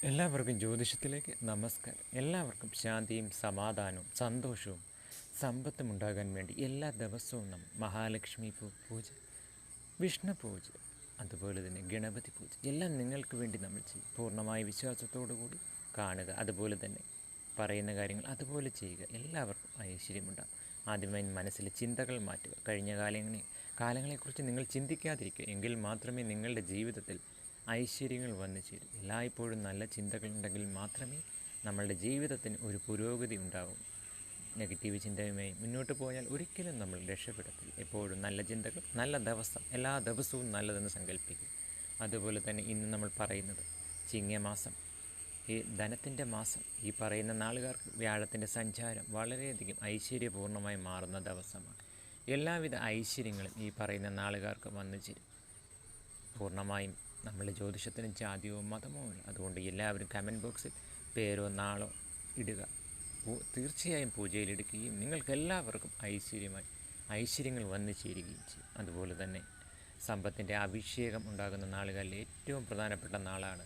എല്ലാവർക്കും ജ്യോതിഷത്തിലേക്ക് നമസ്കാരം. എല്ലാവർക്കും ശാന്തിയും സമാധാനവും സന്തോഷവും സമ്പത്തും ഉണ്ടാകാൻ വേണ്ടി എല്ലാ ദിവസവും നാം മഹാലക്ഷ്മി പൂജ, വിഷ്ണു പൂജ, അതുപോലെ തന്നെ ഗണപതി പൂജ എല്ലാം നിങ്ങൾക്ക് വേണ്ടി നമ്മൾ ചെയ്യും. പൂർണ്ണമായ വിശ്വാസത്തോടു കൂടി കാണുക, അതുപോലെ തന്നെ പറയുന്ന കാര്യങ്ങൾ അതുപോലെ ചെയ്യുക. എല്ലാവർക്കും ഐശ്വര്യമുണ്ടാകും. ആദ്യമായി മനസ്സിലെ ചിന്തകൾ മാറ്റുക. കഴിഞ്ഞ കാലങ്ങളെക്കുറിച്ച് നിങ്ങൾ ചിന്തിക്കാതിരിക്കുക. എങ്കിൽ മാത്രമേ നിങ്ങളുടെ ജീവിതത്തിൽ ഐശ്വര്യങ്ങൾ വന്നു ചേരും. എല്ലായ്പ്പോഴും നല്ല ചിന്തകളുണ്ടെങ്കിൽ മാത്രമേ നമ്മളുടെ ജീവിതത്തിന് ഒരു പുരോഗതി ഉണ്ടാകൂ. നെഗറ്റീവ് ചിന്തയുമായി മുന്നോട്ട് പോയാൽ ഒരിക്കലും നമ്മൾ രക്ഷപ്പെടത്തില്ല. എപ്പോഴും നല്ല ചിന്തകൾ, നല്ല ദിവസം, എല്ലാ ദിവസവും നല്ലതെന്ന് സങ്കല്പിക്കും. അതുപോലെ തന്നെ ഇന്ന് നമ്മൾ പറയുന്നത് ചിങ്ങമാസം, ഈ ധനത്തിൻ്റെ മാസം. ഈ പറയുന്ന നാളുകാർക്ക് വ്യാഴത്തിൻ്റെ സഞ്ചാരം വളരെയധികം ഐശ്വര്യപൂർണ്ണമായി മാറുന്ന ദിവസമാണ്. എല്ലാവിധ ഐശ്വര്യങ്ങളും ഈ പറയുന്ന നാളുകാർക്ക് വന്നു ചേരും. പൂർണ്ണമായും നമ്മളുടെ ജ്യോതിഷത്തിന് ജാതിയോ മതമോ ഇല്ല. അതുകൊണ്ട് എല്ലാവരും കമൻറ്റ് ബോക്സിൽ പേരോ നാളോ ഇടുക. തീർച്ചയായും പൂജയിലെടുക്കുകയും നിങ്ങൾക്കെല്ലാവർക്കും ഐശ്വര്യങ്ങൾ വന്നു ചേരുകയും ചെയ്യും. അതുപോലെ തന്നെ സമ്പത്തിൻ്റെ അഭിഷേകം ഉണ്ടാകുന്ന നാളുകളിൽ ഏറ്റവും പ്രധാനപ്പെട്ട നാളാണ്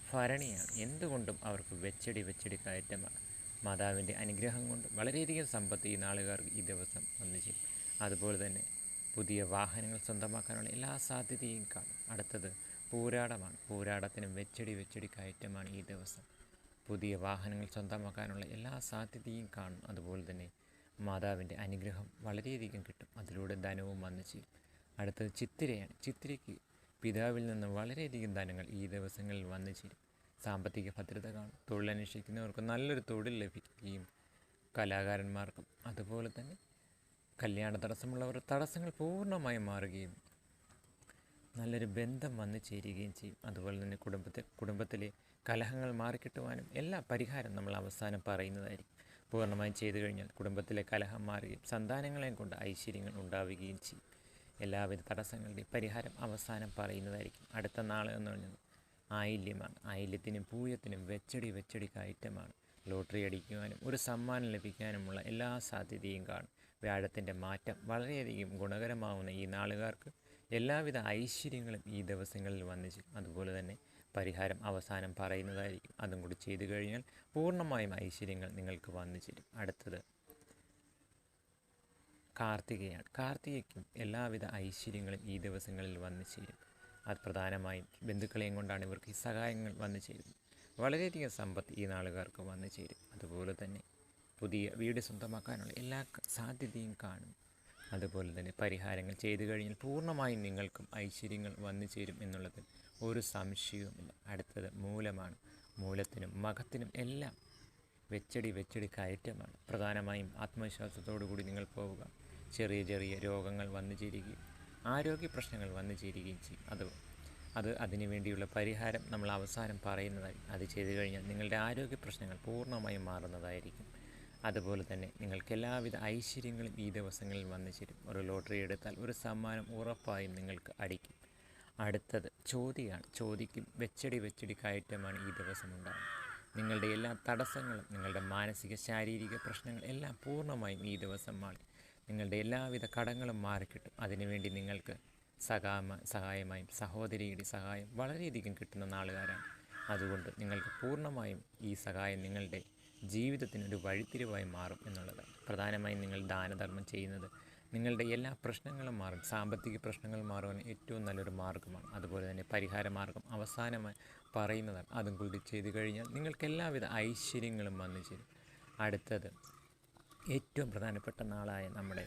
ഭരണിയാണ്. എന്തുകൊണ്ടും അവർക്ക് വെച്ചടി കയറ്റമാണ്. മാതാവിൻ്റെ അനുഗ്രഹം കൊണ്ട് വളരെയധികം സമ്പത്ത് ഈ നാളുകാർക്ക് ഈ ദിവസം വന്നു ചേരും. അതുപോലെ തന്നെ പുതിയ വാഹനങ്ങൾ സ്വന്തമാക്കാനുള്ള എല്ലാ സാധ്യതയും കാണും. അടുത്തത് പൂരാടമാണ്. പൂരാടത്തിനും വെച്ചടി കയറ്റമാണ് ഈ ദിവസം. പുതിയ വാഹനങ്ങൾ സ്വന്തമാക്കാനുള്ള എല്ലാ സാധ്യതയും കാണും. അതുപോലെ തന്നെ മാതാവിൻ്റെ അനുഗ്രഹം വളരെയധികം കിട്ടും. അതിലൂടെ ധനവും വന്നു ചേരും. അടുത്തത് ചിത്തിരയാണ്. ചിത്തിരയ്ക്ക് പിതാവിൽ നിന്ന് വളരെയധികം ധനങ്ങൾ ഈ ദിവസങ്ങളിൽ വന്നു ചേരും. സാമ്പത്തിക ഭദ്രത കാണും. തൊഴിലന്വേഷിക്കുന്നവർക്ക് നല്ലൊരു തൊഴിൽ ലഭിക്കുകയും കലാകാരന്മാർക്കും അതുപോലെ തന്നെ കല്യാണ തടസ്സമുള്ളവർ തടസ്സങ്ങൾ പൂർണ്ണമായും മാറുകയും നല്ലൊരു ബന്ധം വന്നു ചേരുകയും ചെയ്യും. അതുപോലെ തന്നെ കുടുംബത്തിലെ കലഹങ്ങൾ മാറിക്കിട്ടുവാനും എല്ലാ പരിഹാരം നമ്മൾ അവസാനം പറയുന്നതായിരിക്കും. പൂർണ്ണമായും ചെയ്തു കഴിഞ്ഞാൽ കുടുംബത്തിലെ കലഹം മാറുകയും സന്താനങ്ങളെയും കൊണ്ട് ഐശ്വര്യങ്ങൾ ഉണ്ടാവുകയും ചെയ്യും. എല്ലാവിധ തടസ്സങ്ങളുടെയും പരിഹാരം അവസാനം പറയുന്നതായിരിക്കും. അടുത്ത നാൾ എന്ന് പറഞ്ഞത് ആയില്യമാണ്. ആയില്യത്തിനും പൂയത്തിനും വെച്ചടി കയറ്റമാണ്. ലോട്ടറി അടിക്കുവാനും ഒരു സമ്മാനം ലഭിക്കാനുമുള്ള എല്ലാ സാധ്യതയും കാണും. വ്യാഴത്തിൻ്റെ മാറ്റം വളരെയധികം ഗുണകരമാവുന്ന ഈ നാളുകാർക്ക് എല്ലാവിധ ഐശ്വര്യങ്ങളും ഈ ദിവസങ്ങളിൽ വന്നു ചേരും. അതുപോലെ തന്നെ പരിഹാരം അവസാനം പറയുന്നതായിരിക്കും. അതും കൂടി ചെയ്തു കഴിഞ്ഞാൽ പൂർണ്ണമായും ഐശ്വര്യങ്ങൾ നിങ്ങൾക്ക് വന്നു ചേരും. അടുത്തത് കാർത്തികയാണ്. കാർത്തികയ്ക്കും എല്ലാവിധ ഐശ്വര്യങ്ങളും ഈ ദിവസങ്ങളിൽ വന്നു ചേരും. അത് പ്രധാനമായും ബന്ധുക്കളെയും കൊണ്ടാണ് ഇവർക്ക് ഈ സഹായങ്ങൾ വന്നു ചേരുന്നത്. വളരെയധികം സമ്പത്ത് ഈ നാളുകാർക്ക് വന്നു ചേരും. അതുപോലെ തന്നെ പുതിയ വീട് സ്വന്തമാക്കാനുള്ള എല്ലാ സാധ്യതയും കാണും. അതുപോലെ തന്നെ പരിഹാരങ്ങൾ ചെയ്തു കഴിഞ്ഞാൽ പൂർണ്ണമായും നിങ്ങൾക്കും ഐശ്വര്യങ്ങൾ വന്നു ചേരും എന്നുള്ളതിൽ ഒരു സംശയവുമില്ല. അടുത്തത് മൂലമാണ്. മൂലത്തിനും മകത്തിനും എല്ലാം വെച്ചടി കയറ്റമാണ്. പ്രധാനമായും ആത്മവിശ്വാസത്തോടു കൂടി നിങ്ങൾ പോവുക. ചെറിയ രോഗങ്ങൾ വന്നു ചേരുകയും ആരോഗ്യ പ്രശ്നങ്ങൾ വന്നു ചേരുകയും ചെയ്യും. അതിനു വേണ്ടിയുള്ള പരിഹാരം നമ്മൾ അവസാനം പറയുന്നതായി. അത് ചെയ്തു കഴിഞ്ഞാൽ നിങ്ങളുടെ ആരോഗ്യ പ്രശ്നങ്ങൾ പൂർണ്ണമായും മാറുന്നതായിരിക്കും. അതുപോലെ തന്നെ നിങ്ങൾക്ക് എല്ലാവിധ ഐശ്വര്യങ്ങളും ഈ ദിവസങ്ങളിൽ വന്നു ചേരും. ഒരു ലോട്ടറി എടുത്താൽ ഒരു സമ്മാനം ഉറപ്പായും നിങ്ങൾക്ക് അടിക്കും. അടുത്തത് ചോതിയാണ്. ചോതിക്കും വെച്ചടി കയറ്റമാണ് ഈ ദിവസം ഉണ്ടാകുന്നത്. നിങ്ങളുടെ എല്ലാ തടസ്സങ്ങളും, നിങ്ങളുടെ മാനസിക ശാരീരിക പ്രശ്നങ്ങൾ എല്ലാം പൂർണ്ണമായും ഈ ദിവസം മാറി. നിങ്ങളുടെ എല്ലാവിധ കടങ്ങളും മാറിക്കിട്ടും. അതിനുവേണ്ടി നിങ്ങൾക്ക് സഹായമായും സഹോദരിയുടെ സഹായം വളരെയധികം കിട്ടുന്ന നാളുകാരാണ്. അതുകൊണ്ട് നിങ്ങൾക്ക് പൂർണ്ണമായും ഈ സഹായം നിങ്ങളുടെ ജീവിതത്തിനൊരു വഴിത്തിരിവായി മാറും എന്നുള്ളതാണ്. പ്രധാനമായും നിങ്ങൾ ദാനധർമ്മം ചെയ്യുന്നത് നിങ്ങളുടെ എല്ലാ പ്രശ്നങ്ങളും മാറും. സാമ്പത്തിക പ്രശ്നങ്ങൾ മാറുവാൻ ഏറ്റവും നല്ലൊരു മാർഗ്ഗമാണ്. അതുപോലെ തന്നെ പരിഹാര മാർഗ്ഗം അവസാനമായി പറയുന്നതാണ്. അതും കൂടി ചെയ്തു കഴിഞ്ഞാൽ നിങ്ങൾക്ക് എല്ലാവിധ ഐശ്വര്യങ്ങളും വന്നു ചേരും. അടുത്തത് ഏറ്റവും പ്രധാനപ്പെട്ട നാളായ നമ്മുടെ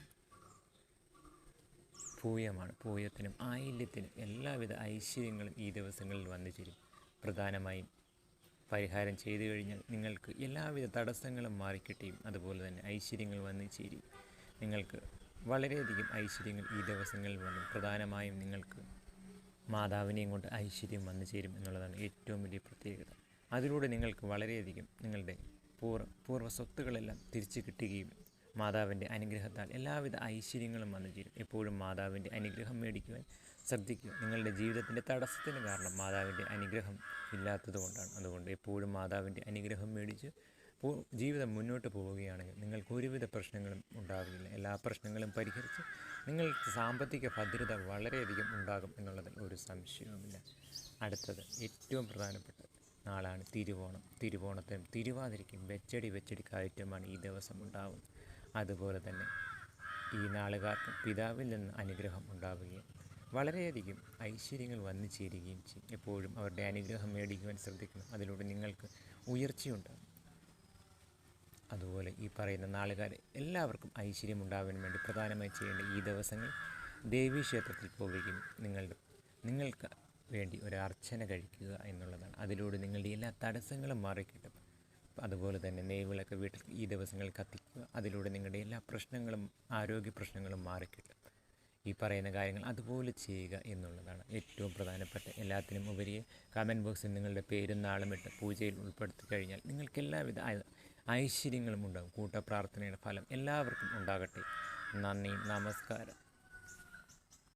പൂയമാണ്. പൂയത്തിനും ആയില്യത്തിനും എല്ലാവിധ ഐശ്വര്യങ്ങളും ഈ ദിവസങ്ങളിൽ വന്നു ചേരും. പ്രധാനമായും പരിഹാരം ചെയ്തു കഴിഞ്ഞാൽ നിങ്ങൾക്ക് എല്ലാവിധ തടസ്സങ്ങളും മാറിക്കിട്ടിയും അതുപോലെ തന്നെ ഐശ്വര്യങ്ങൾ വന്നു ചേരും. നിങ്ങൾക്ക് വളരെയധികം ഐശ്വര്യങ്ങൾ ഈ ദിവസങ്ങളിൽ വന്നു. പ്രധാനമായും നിങ്ങൾക്ക് മാതാവിനെയും കൊണ്ട് ഐശ്വര്യം വന്നു ചേരും എന്നുള്ളതാണ് ഏറ്റവും വലിയ പ്രത്യേകത. അതിലൂടെ നിങ്ങൾക്ക് വളരെയധികം നിങ്ങളുടെ പൂർവ്വ സ്വത്തുകളെല്ലാം തിരിച്ചു കിട്ടുകയും മാതാവിൻ്റെ അനുഗ്രഹത്താൽ എല്ലാവിധ ഐശ്വര്യങ്ങളും വന്നു ചേരും. എപ്പോഴും മാതാവിൻ്റെ അനുഗ്രഹം മേടിക്കുവാൻ ശ്രദ്ധിക്കുക. നിങ്ങളുടെ ജീവിതത്തിൻ്റെ തടസ്സത്തിന് കാരണം മാതാവിൻ്റെ അനുഗ്രഹം ഇല്ലാത്തത് കൊണ്ടാണ്. അതുകൊണ്ട് എപ്പോഴും മാതാവിൻ്റെ അനുഗ്രഹം മേടിച്ച് ജീവിതം മുന്നോട്ട് പോവുകയാണെങ്കിൽ നിങ്ങൾക്ക് ഒരുവിധ പ്രശ്നങ്ങളും ഉണ്ടാവില്ല. എല്ലാ പ്രശ്നങ്ങളും പരിഹരിച്ച് നിങ്ങൾക്ക് സാമ്പത്തിക ഭദ്രത വളരെയധികം ഉണ്ടാകും എന്നുള്ളതിൽ ഒരു സംശയവുമില്ല. അടുത്തത് ഏറ്റവും പ്രധാനപ്പെട്ടത് നാളാണ് തിരുവോണം. തിരുവോണത്തിനും തിരുവാതിരയ്ക്കും വെച്ചടി കയറ്റമാണ് ഈ ദിവസം ഉണ്ടാകുന്നത്. അതുപോലെ തന്നെ ഈ നാളുകാർക്ക് പിതാവിൽ നിന്ന് അനുഗ്രഹം ഉണ്ടാവുകയും വളരെയധികം ഐശ്വര്യങ്ങൾ വന്നു ചേരുകയും ചെയ്യും. എപ്പോഴും അവരുടെ അനുഗ്രഹം മേടിക്കുവാൻ ശ്രദ്ധിക്കണം. അതിലൂടെ നിങ്ങൾക്ക് ഉയർച്ചയുണ്ടാകും. അതുപോലെ ഈ പറയുന്ന നാളുകാരെ എല്ലാവർക്കും ഐശ്വര്യം ഉണ്ടാകാൻ വേണ്ടി പ്രധാനമായി ചെയ്യേണ്ട ഈ ദിവസങ്ങൾ ദേവീക്ഷേത്രത്തിൽ പോവുകയും നിങ്ങൾക്ക് വേണ്ടി ഒരു അർച്ചന കഴിക്കുക എന്നുള്ളതാണ്. അതിലൂടെ നിങ്ങളുടെ എല്ലാ തടസ്സങ്ങളും മാറിക്കിട്ടും. അതുപോലെ തന്നെ നെയ്വിളക്ക് വീട്ടിൽ ഈ ദിവസങ്ങൾ കത്തിക്കുക. അതിലൂടെ നിങ്ങളുടെ എല്ലാ പ്രശ്നങ്ങളും ആരോഗ്യ പ്രശ്നങ്ങളും മാറിക്കിട്ടും. ഈ പറയുന്ന കാര്യങ്ങൾ അതുപോലെ ചെയ്യുക എന്നുള്ളതാണ് ഏറ്റവും പ്രധാനപ്പെട്ട. എല്ലാത്തിനും ഉപരി കമൻറ്റ് ബോക്സിൽ നിങ്ങളുടെ പേരും നാളും ഇട്ട് പൂജയിൽ ഉൾപ്പെടുത്തി കഴിഞ്ഞാൽ നിങ്ങൾക്ക് എല്ലാവിധ ഐശ്വര്യങ്ങളും ഉണ്ടാകും. കൂട്ടപ്രാർത്ഥനയുടെ ഫലം എല്ലാവർക്കും ഉണ്ടാകട്ടെ. നന്ദി, നമസ്കാരം.